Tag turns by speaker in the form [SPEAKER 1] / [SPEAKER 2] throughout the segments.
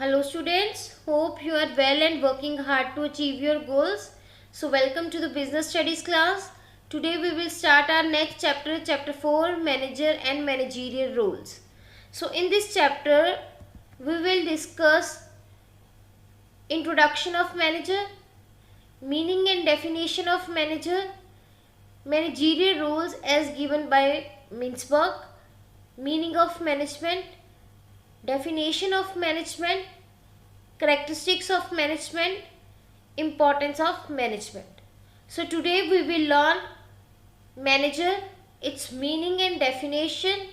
[SPEAKER 1] Hello students, hope you are well and working hard to achieve your goals. So welcome to the business studies class. Today we will start our next chapter, chapter 4, manager and managerial roles. So in this chapter we will discuss introduction of manager, meaning and definition of manager, managerial roles as given by Mintzberg, meaning of management, definition of management, characteristics of management, importance of management. So today we will learn manager, its meaning and definition,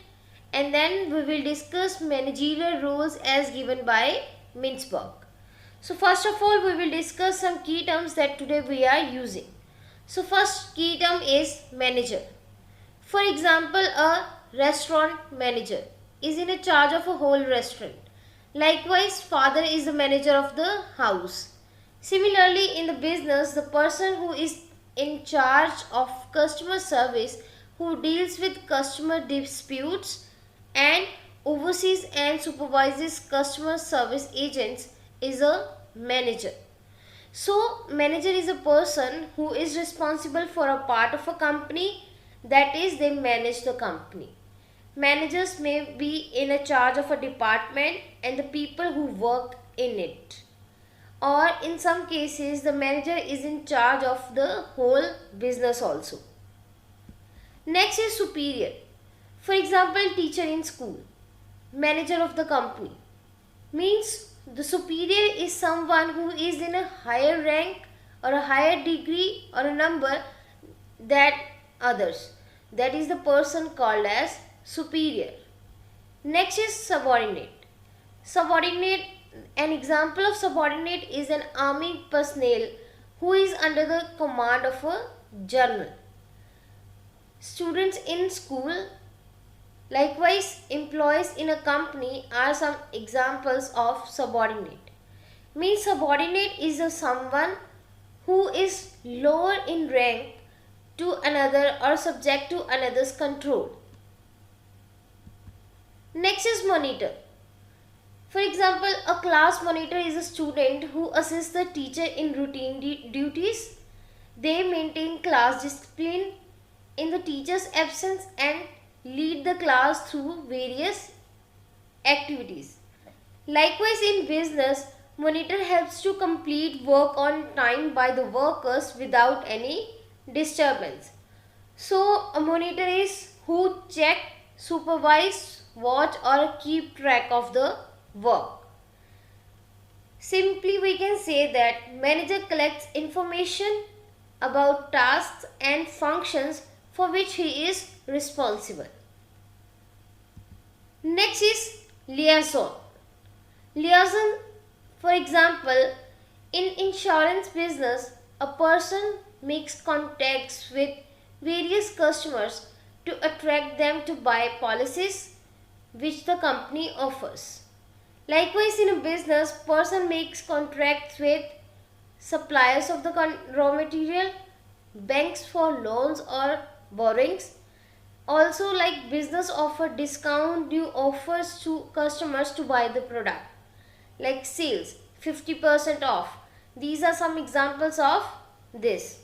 [SPEAKER 1] and then we will discuss managerial roles as given by Mintzberg. So first of all we will discuss some key terms that today we are using. So first key term is manager. For example, a restaurant manager is in charge of a whole restaurant. Likewise, father is the manager of the house. Similarly, in the business, the person who is in charge of customer service, who deals with customer disputes and oversees and supervises customer service agents is a manager. So, manager is a person who is responsible for a part of a company, that is, they manage the company. Managers may be in a charge of a department and the people who work in it. Or in some cases, the manager is in charge of the whole business also. Next is superior. For example, teacher in school, manager of the company. Means the superior is someone who is in a higher rank or a higher degree or a number than others. That is the person called as superior. Next is subordinate. Subordinate, an example of subordinate is an army personnel who is under the command of a general. Students in school, likewise employees in a company are some examples of subordinate. Means subordinate is someone who is lower in rank to another or subject to another's control. Next is monitor. For example, a class monitor is a student who assists the teacher in routine duties. They maintain class discipline in the teacher's absence and lead the class through various activities. Likewise, in business, monitor helps to complete work on time by the workers without any disturbance. So, a monitor is who check, supervise, watch or keep track of the work. Simply we can say that manager collects information about tasks and functions for which he is responsible. Next is liaison. Liaison, for example, in insurance business, a person makes contacts with various customers to attract them to buy policies which the company offers. Likewise, in a business, person makes contracts with suppliers of the raw material, banks for loans or borrowings. Also, like business offer discount due offers to customers to buy the product, like sales 50% off. These are some examples of this.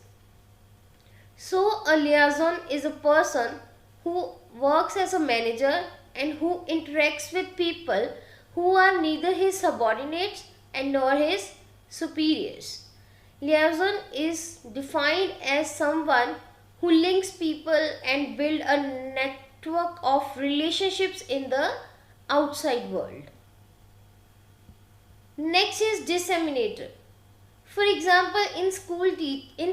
[SPEAKER 1] So, a liaison is a person who works as a manager and who interacts with people who are neither his subordinates and nor his superiors. Liaison is defined as someone who links people and build a network of relationships in the outside world. Next is disseminator. For example, in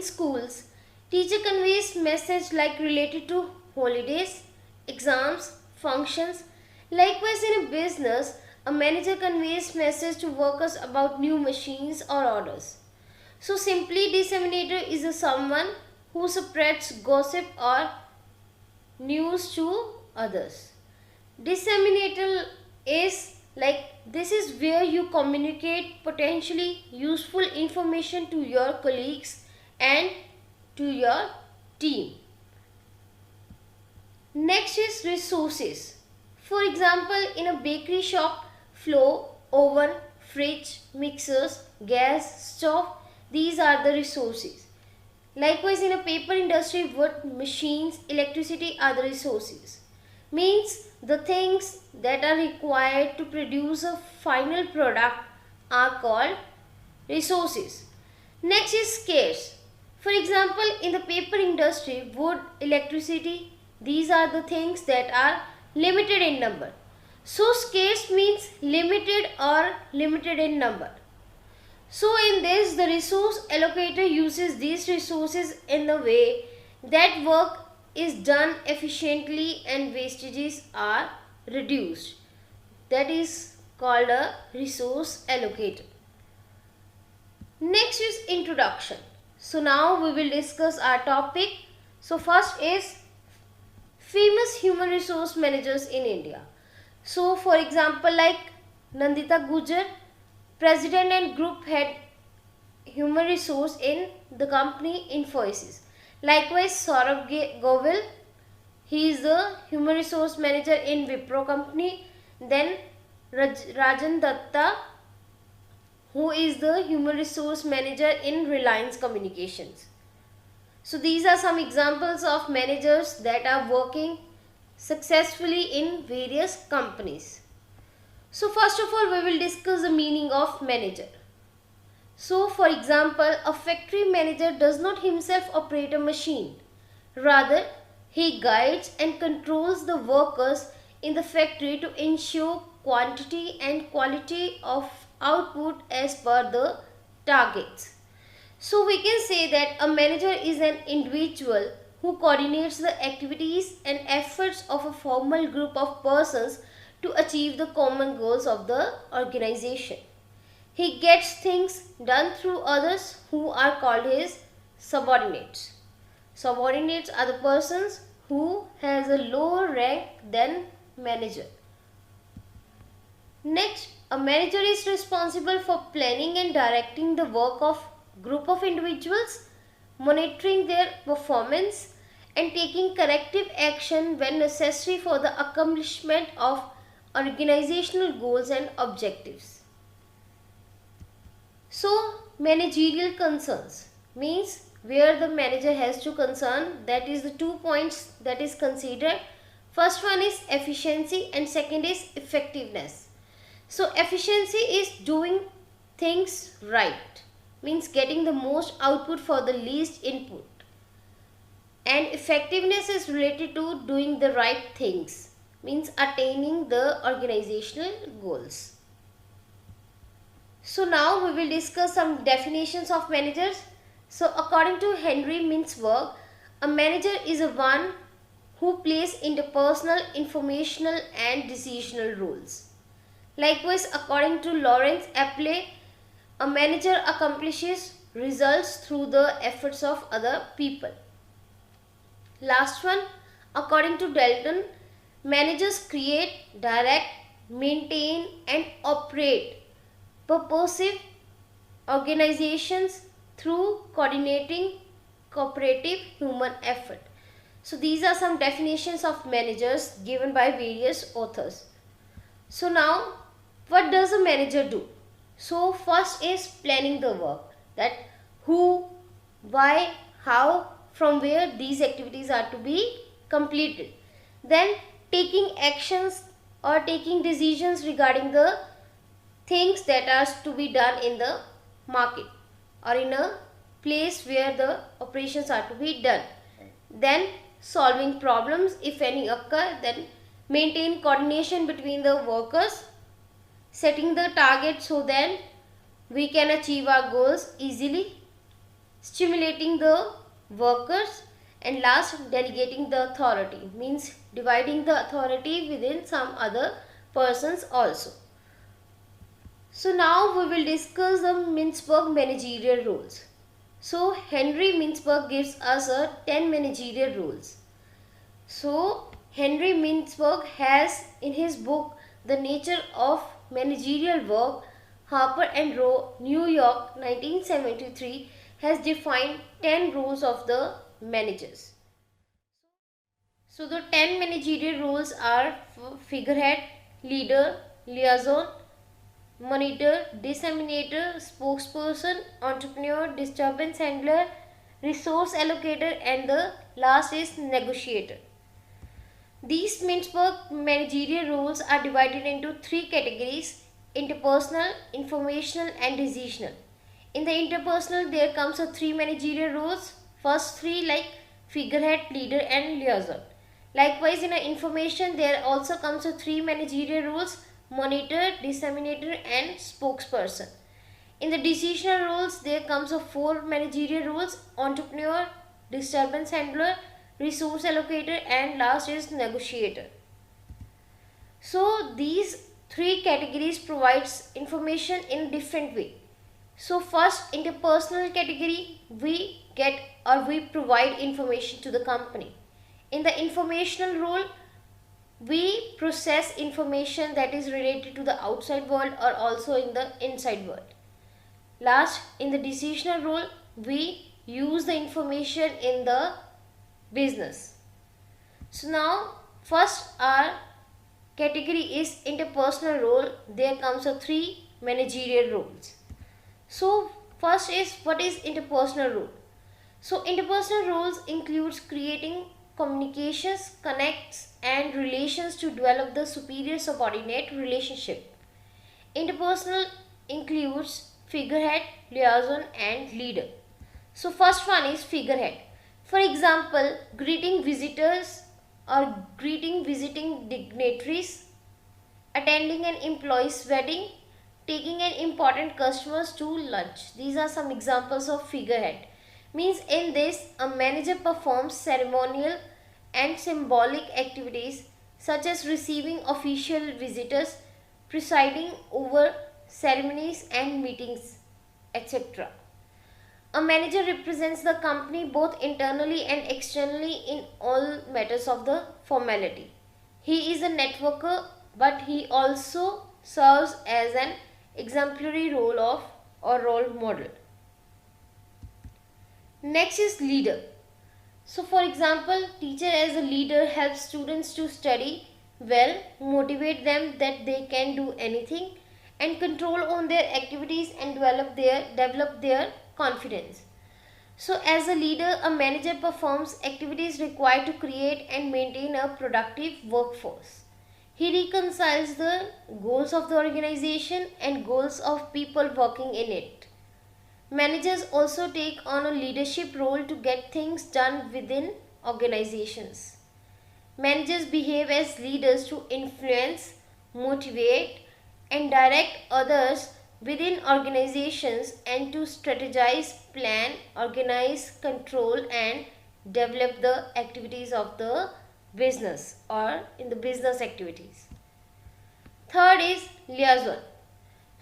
[SPEAKER 1] schools, teacher conveys message like related to holidays, exams, functions. Likewise, in a business, a manager conveys message to workers about new machines or orders. So simply, disseminator is someone who spreads gossip or news to others. Disseminator is like this is where you communicate potentially useful information to your colleagues and to your team. Next is resources. For example, in a bakery shop, flour, oven, fridge, mixers, gas, stove. These are the resources. Likewise, in a paper industry, wood, machines, electricity are the resources. Means the things that are required to produce a final product are called resources. Next is scarce. For example, in the paper industry, wood, electricity, these are the things that are limited in number. So scarce means limited or limited in number. So in this, the resource allocator uses these resources in a way that work is done efficiently and wastages are reduced. That is called a resource allocator. Next is introduction. So now we will discuss our topic. So first is famous human resource managers in India. So for example, like Nandita Gujar, President and Group Head Human Resource in the company Infosys. Likewise, Saurabh Govil, he is the Human Resource Manager in Wipro company. Then Rajan Datta, who is the Human Resource Manager in Reliance Communications. So these are some examples of managers that are working successfully in various companies. So first of all, we will discuss the meaning of manager. So for example, a factory manager does not himself operate a machine. Rather, he guides and controls the workers in the factory to ensure quantity and quality of output as per the targets. So we can say that a manager is an individual who coordinates the activities and efforts of a formal group of persons to achieve the common goals of the organization. He gets things done through others who are called his subordinates. Subordinates are the persons who has a lower rank than manager. Next, a manager is responsible for planning and directing the work of group of individuals, monitoring their performance and taking corrective action when necessary for the accomplishment of organizational goals and objectives. So, managerial concerns means where the manager has to concern, that is the 2 points that is considered. First one is efficiency and second is effectiveness. So, efficiency is doing things right, means getting the most output for the least input. And effectiveness is related to doing the right things, means attaining the organizational goals. So now we will discuss some definitions of managers. So according to Henry Mintzberg, a manager is a one who plays interpersonal, informational and decisional roles. Likewise, according to Lawrence Appley, a manager accomplishes results through the efforts of other people. Last one, according to Dalton, managers create, direct, maintain and operate purposive organizations through coordinating cooperative human effort. So these are some definitions of managers given by various authors. So now, what does a manager do? So first is planning the work, that who, why, how, from where these activities are to be completed. Then taking actions or taking decisions regarding the things that are to be done in the market or in a place where the operations are to be done. Then solving problems if any occur. Then maintain coordination between the workers, setting the target so then we can achieve our goals easily, stimulating the workers, and last, delegating the authority, means dividing the authority within some other persons also. So now we will discuss the Mintzberg managerial rules. So Henry Mintzberg gives us 10 managerial rules. So Henry Mintzberg has in his book The Nature of Managerial Work, Harper and Row, New York, 1973, has defined 10 rules of the managers. So the 10 managerial rules are figurehead, leader, liaison, monitor, disseminator, spokesperson, entrepreneur, disturbance handler, resource allocator, and the last is negotiator. These Mintzberg managerial roles are divided into three categories: interpersonal, informational, and decisional. In the interpersonal, there comes a three managerial roles. First three like figurehead, leader, and liaison. Likewise, in the information, there also comes a three managerial roles: monitor, disseminator, and spokesperson. In the decisional roles, there comes a four managerial roles: entrepreneur, disturbance handler, resource allocator, and last is negotiator. So these three categories provides information in different way. So first, interpersonal category, we get or we provide information to the company. In the informational role, we process information that is related to the outside world or also in the inside world. Last, in the decisional role, we use the information in the business. So now first our category is interpersonal role. There comes a three managerial roles. So first is, what is interpersonal role? So interpersonal roles includes creating communications, connects and relations to develop the superior subordinate relationship. Interpersonal includes figurehead, liaison and leader. So first one is figurehead. For example, greeting visitors or greeting visiting dignitaries, attending an employee's wedding, taking an important customers to lunch. These are some examples of figurehead. Means in this, a manager performs ceremonial and symbolic activities such as receiving official visitors, presiding over ceremonies and meetings, etc. A manager represents the company both internally and externally in all matters of the formality. He is a networker, but he also serves as an exemplary role of or role model. Next is leader. So for example, teacher as a leader helps students to study well, motivate them that they can do anything, and control on their activities and develop their confidence. So as a leader, a manager performs activities required to create and maintain a productive workforce. He reconciles the goals of the organization and goals of people working in it. Managers also take on a leadership role to get things done within organizations. Managers behave as leaders to influence, motivate, and direct others within organizations and to strategize, plan, organize, control, and develop the activities of the business or in the business activities. Third is liaison.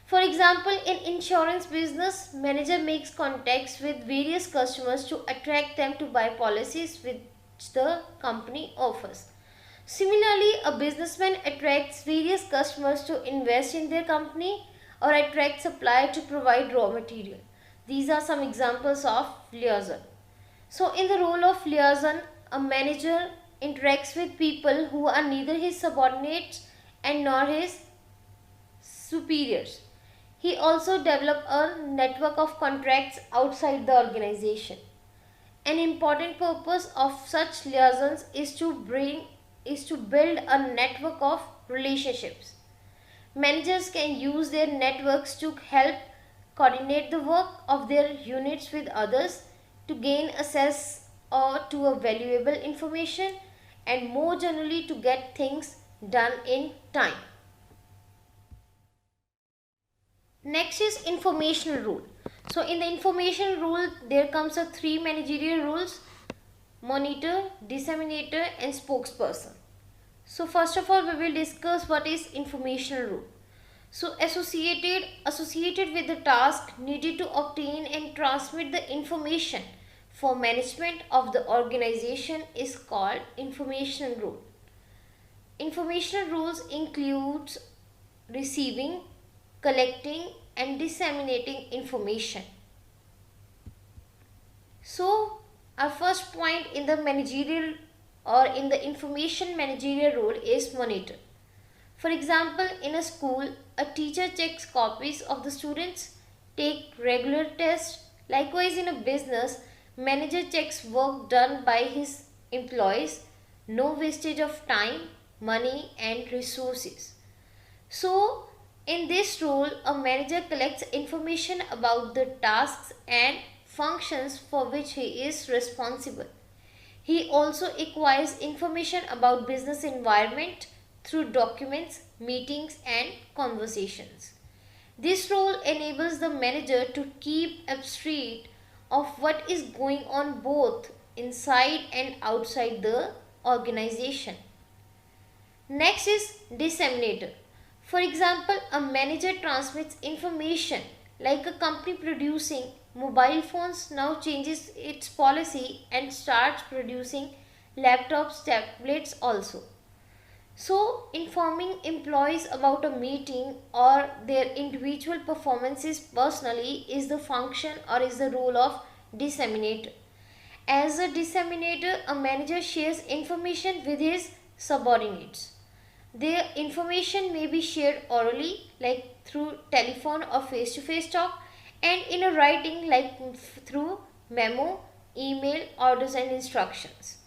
[SPEAKER 1] For example, in insurance business, manager makes contacts with various customers to attract them to buy policies which the company offers. Similarly, a businessman attracts various customers to invest in their company or attract suppliers to provide raw material. These are some examples of liaison. So in the role of liaison, a manager interacts with people who are neither his subordinates and nor his superiors. He also develops a network of contacts outside the organization. An important purpose of such liaisons is to build a network of relationships. Managers can use their networks to help coordinate the work of their units with others, to gain access or to a valuable information, and more generally to get things done in time. Next is informational rule. So in the informational rule, there comes a three managerial rules: monitor, disseminator and spokesperson. So first of all, we will discuss what is informational rule. So associated with the task needed to obtain and transmit the information for management of the organization is called informational rule. Informational rules includes receiving, collecting and disseminating information. So our first point in the managerial or in the information managerial role is monitor. For example, in a school, a teacher checks copies of the students, take regular tests. Likewise, in a business, manager checks work done by his employees, no wastage of time, money and resources. So, in this role, a manager collects information about the tasks and functions for which he is responsible. He also acquires information about business environment through documents, meetings and conversations. This role enables the manager to keep abreast of what is going on both inside and outside the organization. Next is disseminator. For example, a manager transmits information like a company producing mobile phones now changes its policy and starts producing laptops, tablets also. So, informing employees about a meeting or their individual performances personally is the function or is the role of disseminator. As a disseminator, a manager shares information with his subordinates. Their information may be shared orally, like through telephone or face to face talk, and in a writing, like through memo, email, orders, and instructions.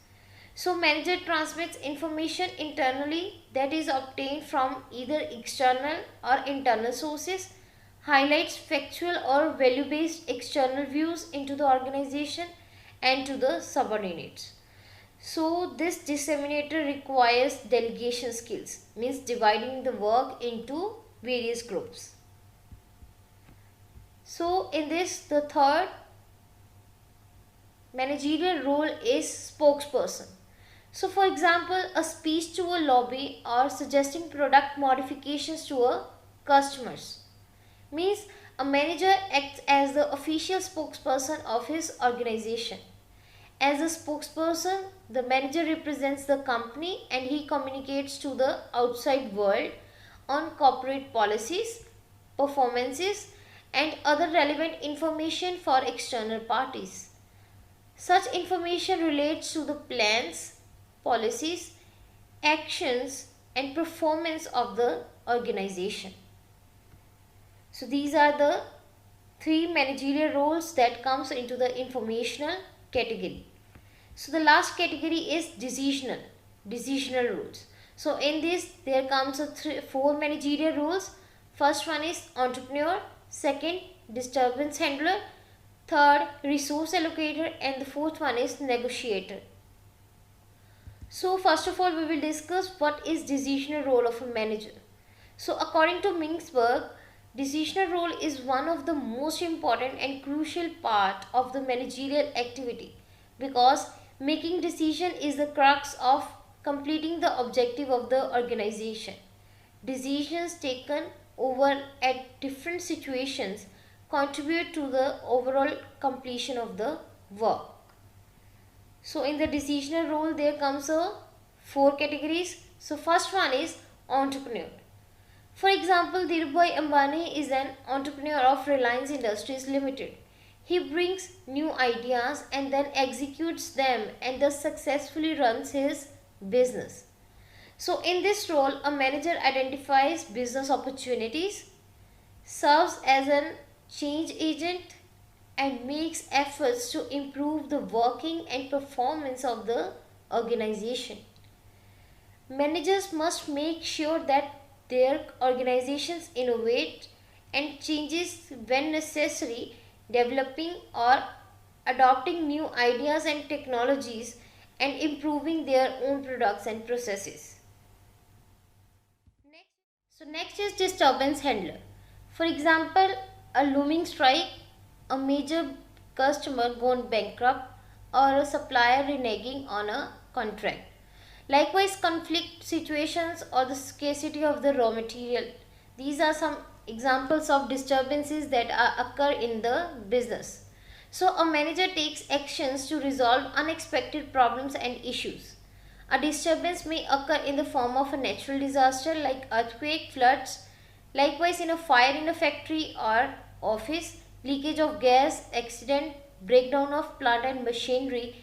[SPEAKER 1] So, manager transmits information internally that is obtained from either external or internal sources, highlights factual or value based external views into the organization and to the subordinates. So, this disseminator requires delegation skills, means dividing the work into various groups. So, in this, the third managerial role is spokesperson. So, for example, a speech to a lobby or suggesting product modifications to a customers means a manager acts as the official spokesperson of his organization. As a spokesperson, the manager represents the company and he communicates to the outside world on corporate policies, performances, and other relevant information for external parties. Such information relates to the plans, policies, actions, and performance of the organization. So these are the three managerial roles that comes into the informational category. So the last category is decisional roles. So in this there comes four managerial roles. First one is entrepreneur, second disturbance handler, third resource allocator, and the fourth one is negotiator. So first of all we will discuss what is decisional role of a manager. So according to Mintzberg, decisional role is one of the most important and crucial part of the managerial activity because making decision is the crux of completing the objective of the organization. Decisions taken over at different situations contribute to the overall completion of the work. So in the decisional role there comes a four categories. So first one is entrepreneur. For example, Dhirubhai Ambani is an entrepreneur of Reliance Industries Limited. He brings new ideas and then executes them and thus successfully runs his business. So in this role, a manager identifies business opportunities, serves as a change agent, and makes efforts to improve the working and performance of the organization. Managers must make sure that their organizations innovate and changes when necessary, developing or adopting new ideas and technologies and improving their own products and processes. Next is disturbance handler. For example, a looming strike, a major customer gone bankrupt, or a supplier reneging on a contract. Likewise, conflict situations or the scarcity of the raw material. These are some examples of disturbances that occur in the business. So, a manager takes actions to resolve unexpected problems and issues. A disturbance may occur in the form of a natural disaster like earthquake, floods, likewise in a fire in a factory or office, leakage of gas, accident, breakdown of plant and machinery,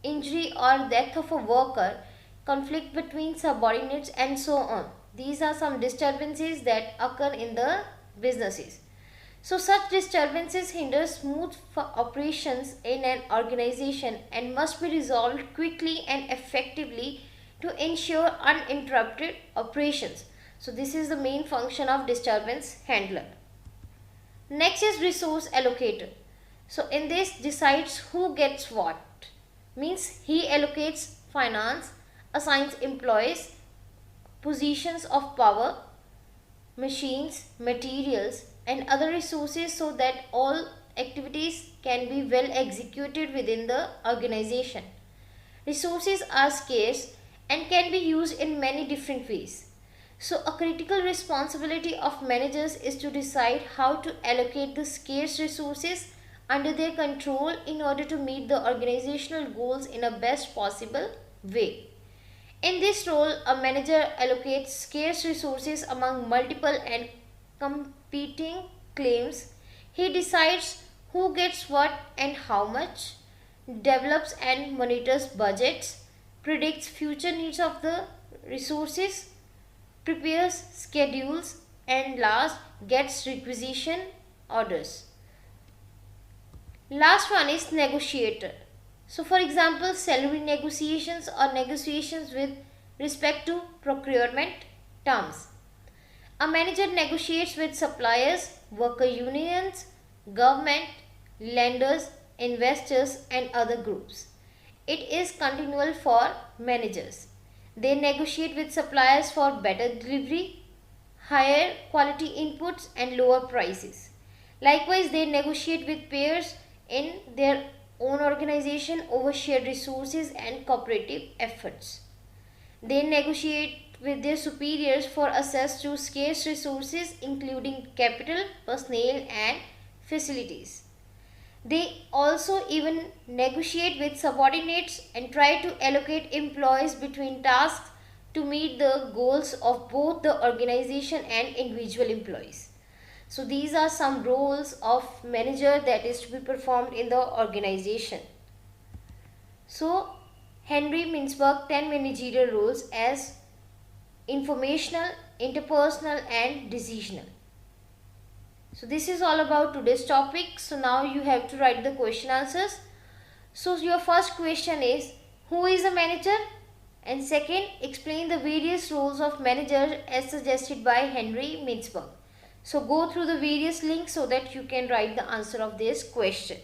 [SPEAKER 1] injury or death of a worker, conflict between subordinates and so on. These are some disturbances that occur in the businesses. So such disturbances hinder smooth operations in an organization and must be resolved quickly and effectively to ensure uninterrupted operations. So this is the main function of disturbance handler. Next is resource allocator. So in this decides who gets what. Means he allocates finance, assigns employees, positions of power, machines, materials and other resources so that all activities can be well executed within the organization. Resources are scarce and can be used in many different ways. So a critical responsibility of managers is to decide how to allocate the scarce resources under their control in order to meet the organizational goals in a best possible way. In this role, a manager allocates scarce resources among multiple and competing claims. He decides who gets what and how much, develops and monitors budgets, predicts future needs of the resources, prepares schedules, and last gets requisition orders. Last one is negotiator. So for example, salary negotiations or negotiations with respect to procurement terms. A manager negotiates with suppliers, worker unions, government, lenders, investors and other groups. It is continual for managers. They negotiate with suppliers for better delivery, higher quality inputs and lower prices. Likewise, they negotiate with peers in their own organization over shared resources and cooperative efforts. They negotiate with their superiors for access to scarce resources including capital, personnel and facilities. They also even negotiate with subordinates and try to allocate employees between tasks to meet the goals of both the organization and individual employees. So these are some roles of manager that is to be performed in the organization. So Henry Mintzberg 10 managerial roles as informational, interpersonal and decisional. So this is all about today's topic. So now you have to write the question answers. So your first question is, who is a manager? And second, explain the various roles of manager as suggested by Henry Mintzberg. So go through the various links so that you can write the answer of this question.